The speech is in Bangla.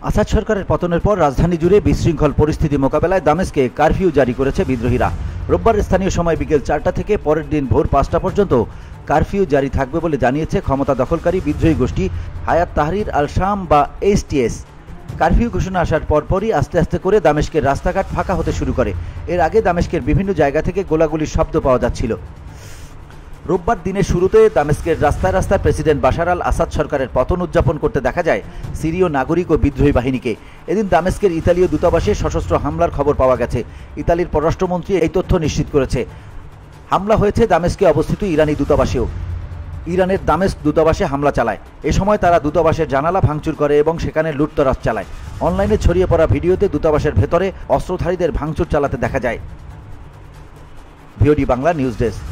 আসাদ সরকারের পতনের পর রাজধানী জুড়ে বিশৃঙ্খল পরিস্থিতি মোকাবেলায় দামেস্কে কারফিউ জারি করেছে বিদ্রোহীরা। রোববার স্থানীয় সময় বিকেল 4টা থেকে পরের দিন ভোর 5টা পর্যন্ত কারফিউ জারি থাকবে বলে জানিয়েছে ক্ষমতা দখলকারী বিদ্রোহী গোষ্ঠী হায়াত তাহরির আল শাম বা HTS। কারফিউ ঘোষণা আসার পরপরই আস্তে আস্তে করে দামেস্কের রাস্তাঘাট ফাঁকা হতে শুরু করে। এর আগে দামেস্কের বিভিন্ন জায়গা থেকে গোলাগুলির শব্দ পাওয়া যাচ্ছিল। রোববার দিনের শুরুতে দামেস্কের রাস্তায় রাস্তায় প্রেসিডেন্ট বাশার আল আসাদ সরকারের পতন উদযাপন করতে দেখা যায় সিরীয় নাগরিক ও বিদ্রোহী বাহিনীকে। এদিন দামেস্কের ইতালীয় দূতাবাসে সশস্ত্র হামলার খবর পাওয়া গেছে। ইতালির পররাষ্ট্রমন্ত্রী এই তথ্য নিশ্চিত করেছে। হামলা হয়েছে দামেস্কে অবস্থিত ইরানি দূতাবাসেও। ইরানের দামেস্ক দূতাবাসে হামলা চালায়। এ সময় তারা দূতাবাসের জানালা ভাঙচুর করে এবং সেখানে লুটতরাজ চালায়। অনলাইনে ছড়িয়ে পড়া ভিডিওতে দূতাবাসের ভেতরে অস্ত্রধারীদের ভাঙচুর চালাতে দেখা যায়। VOD Bangla news desk.